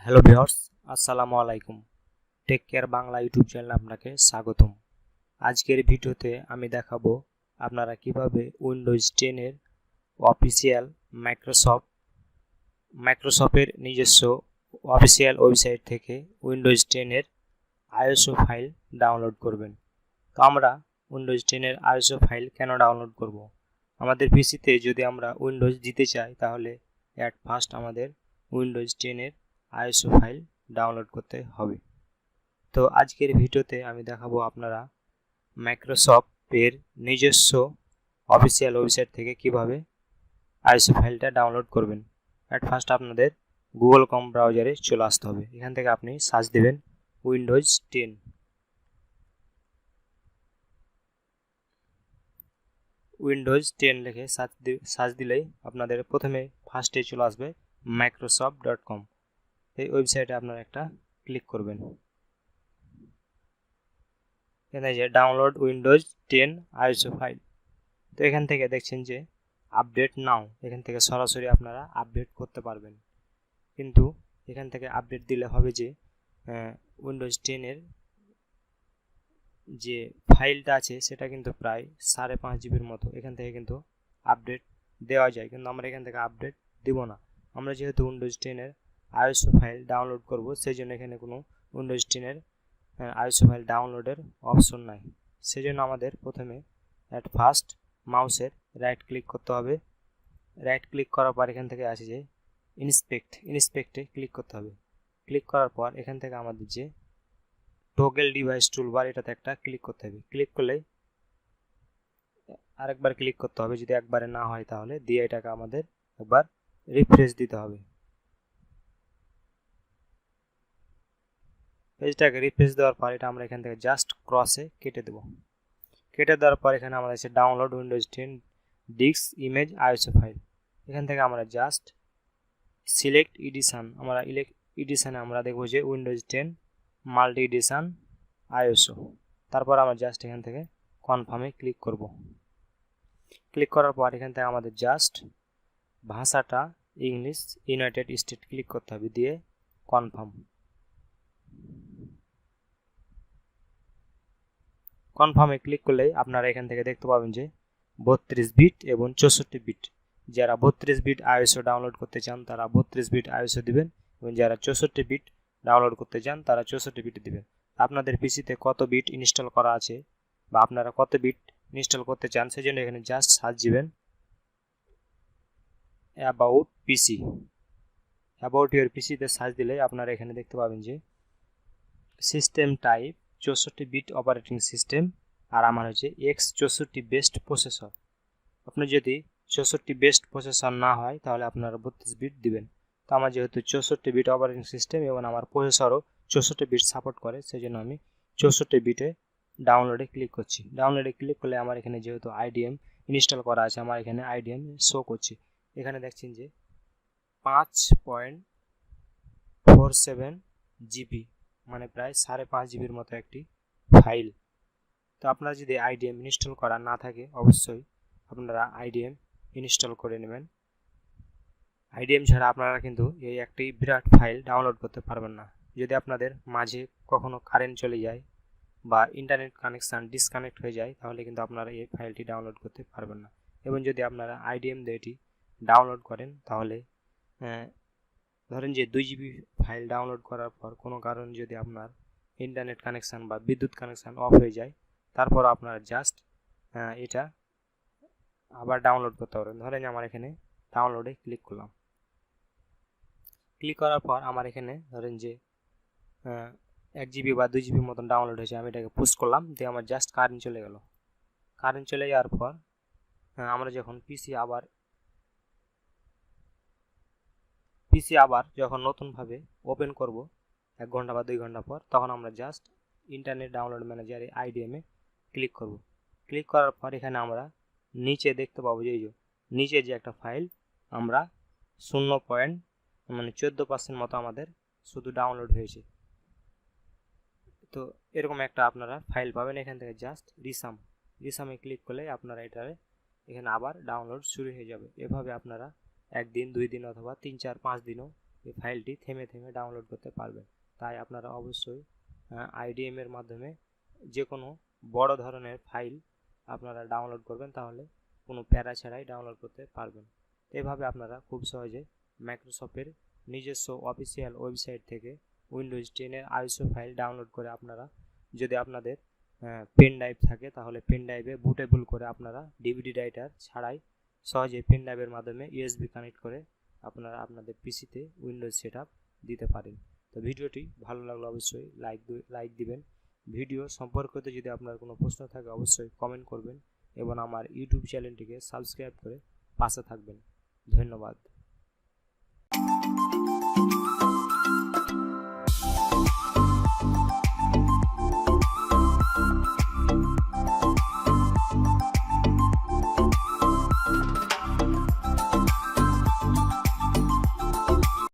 Hello viewers, আসসালামু আলাইকুম। Take care Bangla YouTube চ্যানেলে আপনাকে স্বাগতম। আজকের ভিডিওতে আমি দেখাবো আপনারা কিভাবে উইন্ডোজ 10 এর অফিসিয়াল মাইক্রোসফটের নিজস্ব অফিসিয়াল ওয়েবসাইট থেকে উইন্ডোজ 10 এর আইএসও ফাইল ডাউনলোড করবেন। তো আমরা উইন্ডোজ 10 এর আইএসও ফাইল কেন ডাউনলোড করব? আমাদের পিসিতে যদি আমরা উইন্ডোজ দিতে চাই তাহলে অ্যাট ফার্স্ট আমাদের উইন্ডোজ 10 এর আইএসও ফাইল ডাউনলোড করতে হবে। তো আজকের ভিডিওতে আমি দেখাবো আপনারা মাইক্রোসফটের নিজস্ব অফিসিয়াল ওয়েবসাইট থেকে কিভাবে আইএসও ফাইলটা ডাউনলোড করবেন। অ্যাট ফার্স্ট আপনাদের গুগল ক্রোম ব্রাউজারে চলে আসতে হবে। এখান থেকে আপনি সার্চ দেবেন উইন্ডোজ 10। উইন্ডোজ 10 লিখে সার্চ দিলেই আপনাদের প্রথমে ফার্স্টে চলে আসবে microsoft.com। এই ওয়েবসাইটে আপনারা একটা ক্লিক করবেন। এখানে যে ডাউনলোড উইন্ডোজ 10 আইএসও ফাইল, তো এখান থেকে দেখছেন যে আপডেট নাও, এখান থেকে সরাসরি আপনারা আপডেট করতে পারবেন। কিন্তু এখান থেকে আপডেট দিলে হবে যে উইন্ডোজ 10 এর যে ফাইলটা আছে সেটা কিন্তু প্রায় 5.5 জিবির মতো। এখান থেকে কিন্তু আপডেট দেওয়া যায়, কিন্তু আমরা এখান থেকে আপডেট দিব না। আমরা যেহেতু উইন্ডোজ 10 এর আইএসও ফাইল ডাউনলোড করব, সেই জন্য এখানে কোনো উইন্ডোজ 10 এর আইএসও ফাইল ডাউনলোডের অপশন নাই। সেই জন্য আমাদের প্রথমে অ্যাট ফার্স্ট মাউসের রাইট ক্লিক করতে হবে। রাইট ক্লিক করার পর এখান থেকে আসে যে ইন্সপেক্টে ক্লিক করতে হবে। ক্লিক করার পর এখান থেকে আমাদের যে টগল ডিভাইস টুলবার, এটাতে একটা ক্লিক করতে হবে। ক্লিক করলে আরেকবার ক্লিক করতে হবে, যদি একবারে না হয় তাহলে দিয়ে এটাকে আমাদের একবার রিফ্রেশ দিতে হবে। পেজটাকে রিফ্রেশ দেওয়ার পর এটা আমরা এখান থেকে জাস্ট ক্রসে কেটে দেব। কেটে দেওয়ার পর এখানে আমাদের আছে download Windows 10 disk image ISO file. এখান থেকে আমরা জাস্ট সিলেক্ট এডিশন, এডিশনে আমরা দেখব যে উইন্ডোজ 10 মাল্টি এডিশন আইএসও। তারপর আমরা জাস্ট এখান থেকে কনফার্মে ক্লিক করব। ক্লিক করার পর এখান থেকে আমাদের জাস্ট ভাষাটা ইংলিশ ইউনাইটেড স্টেট ক্লিক করতে হবে, দিয়ে কনফার্মে ক্লিক করলেই আপনারা এখান থেকে দেখতে পাবেন যে 32 বিট এবং 64 বিট। যারা 32 বিট আইএসও ডাউনলোড করতে চান তারা 32 বিট আইএসও দিবেন, এবং যারা 64 বিট ডাউনলোড করতে চান তারা 64 বিট দিবেন। আপনাদের পিসিতে কত বিট ইনস্টল করা আছে বা আপনারা কত বিট ইনস্টল করতে চান, সেজন্য এখানে জাস্ট সার্চ দিবেন অ্যাবাউট পিসি। অ্যাবাউট ইউর পিসিতে সার্চ দিলে আপনারা এখানে দেখতে পাবেন যে system type 64 bit operating system, আর আমার হচ্ছে X64 বেস্ট প্রসেসর। আপনি যদি 64 বেস্ট প্রসেসর না হয় তাহলে আপনারা 32 বিট দিবেন। তো আমার যেহেতু 64 বিট অপারেটিং সিস্টেম এবং আমার প্রসেসরও 64 বিট সাপোর্ট করে, সেই জন্য আমি 64 বিটে ডাউনলোডে ক্লিক করছি। ডাউনলোডে ক্লিক করলে আমার এখানে যেহেতু আইডিএম ইনস্টল করা আছে, আমার এখানে আইডিএম শো করছে। এখানে দেখছেন যে 5.47 জিবি, মানে প্রায় 5.5 জিবির মতো একটি ফাইল। তো আপনারা যদি আইডিএম ইনস্টল করা না থাকে অবশ্যই আপনারা আইডিএম ইনস্টল করে নেবেন। আইডিএম ছাড়া আপনারা কিন্তু এই একটি বিরাট ফাইল ডাউনলোড করতে পারবেন না। যদি আপনাদের মাঝে কখনো কারেন্ট চলে যায় বা ইন্টারনেট কানেকশান ডিসকানেক্ট হয়ে যায় তাহলে কিন্তু আপনারা এই ফাইলটি ডাউনলোড করতে পারবেন না। এবং যদি আপনারা আইডিএম দিয়ে এটি ডাউনলোড করেন তাহলে ধরেন যে 2 জিবি ফাইল ডাউনলোড করার পর কোনো কারণে যদি আপনার ইন্টারনেট কানেকশান বা বিদ্যুৎ কানেকশান অফ হয়ে যায়, তারপর আপনারা জাস্ট এটা আবার ডাউনলোড করতে পারবেন। ধরেন আমার এখানে ডাউনলোডে ক্লিক করলাম। ক্লিক করার পর আমার এখানে ধরেন যে 1 জিবি বা 2 জিবির মতন ডাউনলোড হয়েছে, আমি এটাকে পুশ করলাম, দিয়ে আমার জাস্ট কারেন্ট চলে গেল। কারেন্ট চলে যাওয়ার পর আমরা যখন পিসি আবার যখন নতুনভাবে ওপেন করব 1 ঘন্টা বা 2 ঘন্টা পর, তখন আমরা জাস্ট ইন্টারনেট ডাউনলোড ম্যানেজারে আইডিএমে ক্লিক করব। ক্লিক করার পর এখানে আমরা নিচে দেখতে পাবো যে নিচে যে একটা ফাইল আমরা 14% মতো আমাদের শুধু ডাউনলোড হয়েছে। তো এরকম একটা আপনারা ফাইল পাবেন। এখান থেকে জাস্ট রিসামে ক্লিক করলে আপনারা এখানে আবার ডাউনলোড শুরু হয়ে যাবে। এভাবে আপনারা 1 দিন 2 দিন অথবা 3 4 5 দিনও এই ফাইলটি থেমে থেমে ডাউনলোড করতে পারবেন। তাই আপনারা অবশ্যই IDM এর মাধ্যমে যে কোনো বড় ধরনের ফাইল আপনারা ডাউনলোড করবেন, তাহলে কোনো প্যারা ছাড়াই ডাউনলোড করতে পারবেন। এভাবে আপনারা খুব সহজে মাইক্রোসফটের নিজস্ব অফিসিয়াল ওয়েবসাইট থেকে উইন্ডোজ 10 এর আইএসও ফাইল ডাউনলোড করে আপনারা, যদি আপনাদের পেন ড্রাইভ থাকে তাহলে পেন ড্রাইভে বুটেবল করে আপনারা ডিভিডি রাইটার ছাড়াই সহজে পেন ড্রাইভের মাধ্যমে USB কানেক্ট করে আপনারা আপনাদের পিসিতে উইন্ডোজ সেটআপ দিতে পারেন। তো ভিডিওটি ভালো লাগলে অবশ্যই লাইক দিবেন। ভিডিও সম্পর্কিত যদি আপনার কোনো প্রশ্ন থাকে অবশ্যই কমেন্ট করবেন এবং আমার ইউটিউব চ্যানেলটিকে সাবস্ক্রাইব করে পাশে থাকবেন। ধন্যবাদ।